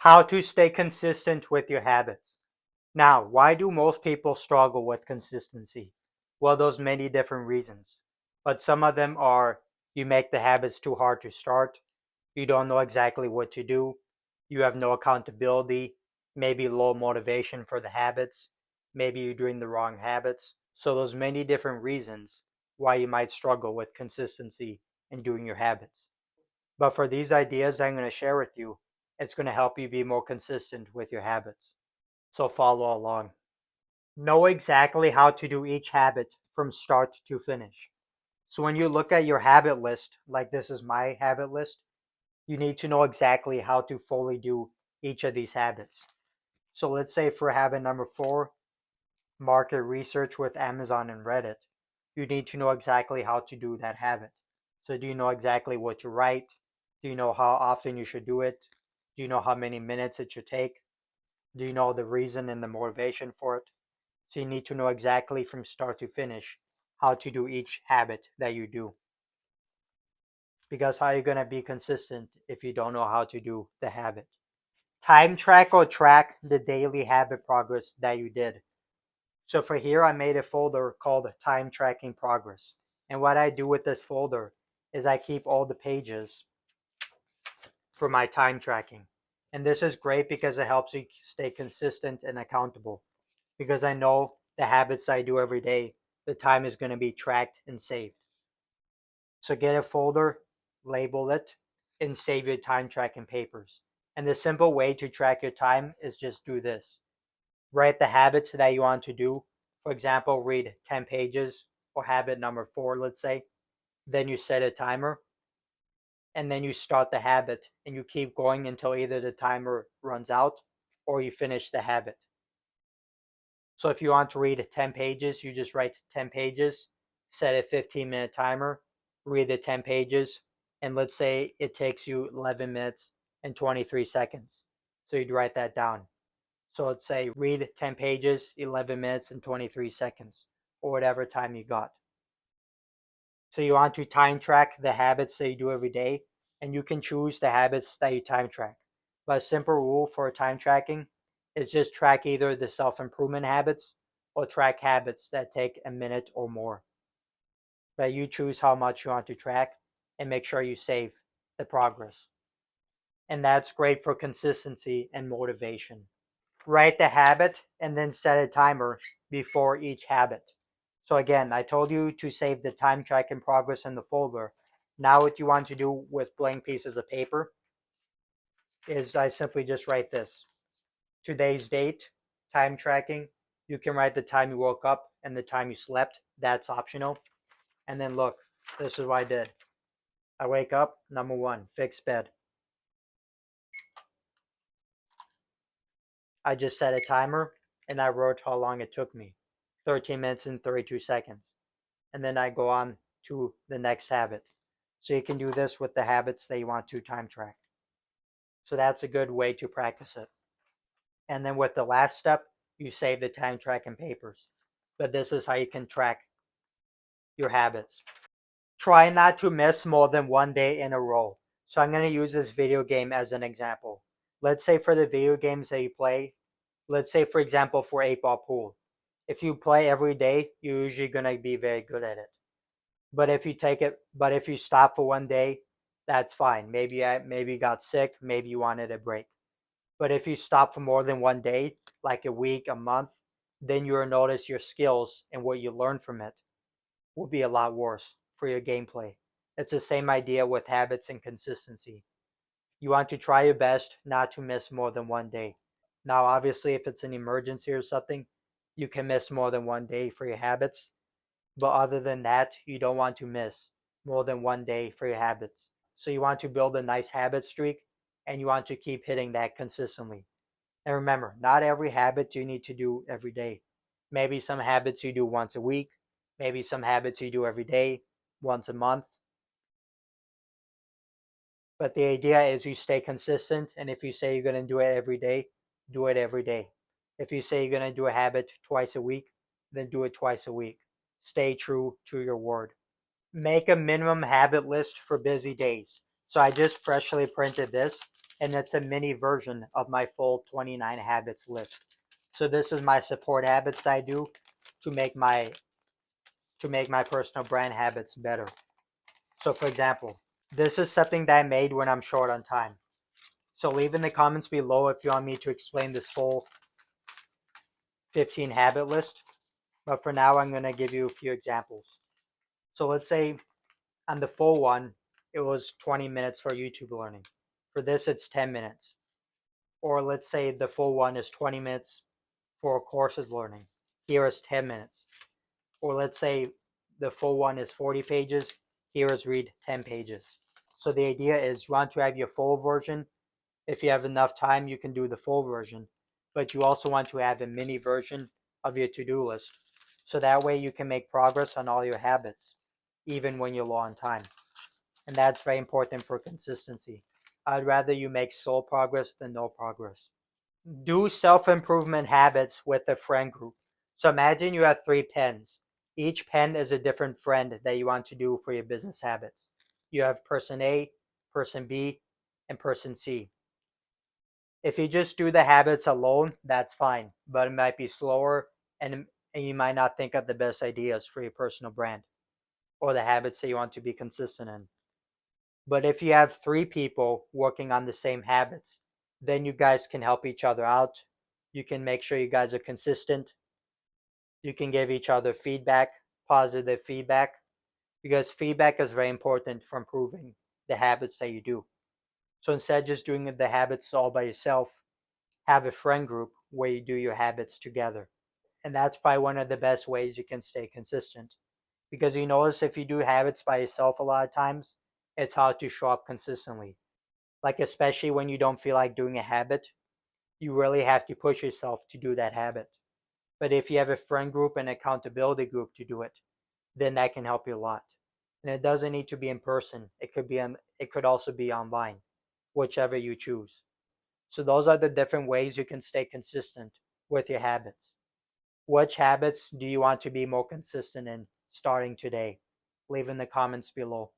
How to stay consistent with your habits. Now, why do most people struggle with consistency? Well, there's many different reasons, but some of them are you make the habits too hard to start, you don't know exactly what to do, you have no accountability, maybe low motivation for the habits, maybe you're doing the wrong habits. So there's many different reasons why you might struggle with consistency in doing your habits. But for these ideas I'm going to share with you, it's going to help you be more consistent with your habits. So follow along. Know exactly how to do each habit from start to finish. So when you look at your habit list, like this is my habit list, you need to know exactly how to fully do each of these habits. So let's say for habit number 4, market research with Amazon and Reddit, you need to know exactly how to do that habit. So do you know exactly what to write? Do you know how often you should do it? Do you know how many minutes it should take? Do you know the reason and the motivation for it? So you need to know exactly from start to finish how to do each habit that you do. Because how are you going to be consistent if you don't know how to do the habit? Time track or track the daily habit progress that you did. So for here, I made a folder called Time Tracking Progress. And what I do with this folder is I keep all the pages for my time tracking. And this is great because it helps you stay consistent and accountable. Because I know the habits I do every day, the time is going to be tracked and saved. So get a folder, label it, and save your time tracking papers. And the simple way to track your time is just do this. Write the habit that you want to do. For example, read 10 pages or habit number 4, let's say. Then you set a timer and then you start the habit and you keep going until either the timer runs out or you finish the habit. So if you want to read 10 pages, you just write 10 pages, set a 15-minute timer, read the 10 pages, and let's say it takes you 11 minutes and 23 seconds. So you'd write that down. So let's say read 10 pages, 11 minutes and 23 seconds, or whatever time you got. So you want to time track the habits that you do every day, and you can choose the habits that you time track. But a simple rule for time tracking is just track either the self-improvement habits or track habits that take a minute or more. But you choose how much you want to track and make sure you save the progress. And that's great for consistency and motivation. Write the habit and then set a timer before each habit. So again, I told you to save the time tracking progress in the folder. Now what you want to do with blank pieces of paper is I simply just write this. Today's date, time tracking. You can write the time you woke up and the time you slept. That's optional. And then look, this is what I did. I wake up, number 1, fix bed. I just set a timer and I wrote how long it took me. 13 minutes and 32 seconds. And then I go on to the next habit. So you can do this with the habits that you want to time track. So that's a good way to practice it. And then with the last step, you save the time tracking papers. But this is how you can track your habits. Try not to miss more than one day in a row. So I'm going to use this video game as an example. Let's say for the video games that you play, let's say for example for 8-ball pool. If you play every day, you're usually going to be very good at it. But if you stop for one day, that's fine. Maybe you got sick, maybe you wanted a break. But if you stop for more than one day, like a week, a month, then you'll notice your skills and what you learn from it will be a lot worse for your gameplay. It's the same idea with habits and consistency. You want to try your best not to miss more than one day. Now, obviously, if it's an emergency or something, you can miss more than one day for your habits. But other than that, you don't want to miss more than one day for your habits. So you want to build a nice habit streak and you want to keep hitting that consistently. And remember, not every habit you need to do every day. Maybe some habits you do once a week, maybe some habits you do every day, once a month. But the idea is you stay consistent, and if you say you're going to do it every day, do it every day. If you say you're going to do a habit twice a week, then do it twice a week. Stay true to your word. Make a minimum habit list for busy days. So I just freshly printed this. and it's a mini version of my full 29 habits list. So this is my support habits I do to make my personal brand habits better. So for example, this is something that I made when I'm short on time. So leave in the comments below if you want me to explain this full 15 habit list. But for now, I'm going to give you a few examples. So let's say on the full one, it was 20 minutes for YouTube learning. For this, it's 10 minutes. Or let's say the full one is 20 minutes for courses learning. Here is 10 minutes. Or let's say the full one is 40 pages. Here is read 10 pages. So the idea is you want to have your full version. If you have enough time, you can do the full version. But you also want to have a mini version of your to-do list. So that way you can make progress on all your habits, even when you're low on time. And that's very important for consistency. I'd rather you make slow progress than no progress. Do self-improvement habits with a friend group. So imagine you have 3 pens. Each pen is a different friend that you want to do for your business habits. You have person A, person B, and person C. If you just do the habits alone, that's fine, but it might be slower and you might not think of the best ideas for your personal brand or the habits that you want to be consistent in. But if you have 3 people working on the same habits, then you guys can help each other out. You can make sure you guys are consistent. You can give each other feedback, positive feedback, because feedback is very important for improving the habits that you do. So instead of just doing the habits all by yourself, have a friend group where you do your habits together. And that's probably one of the best ways you can stay consistent. Because you notice if you do habits by yourself a lot of times, it's hard to show up consistently. Like, especially when you don't feel like doing a habit, you really have to push yourself to do that habit. But if you have a friend group and accountability group to do it, then that can help you a lot. And it doesn't need to be in person. It could also be online, whichever you choose. So those are the different ways you can stay consistent with your habits. Which habits do you want to be more consistent in starting today? Leave in the comments below.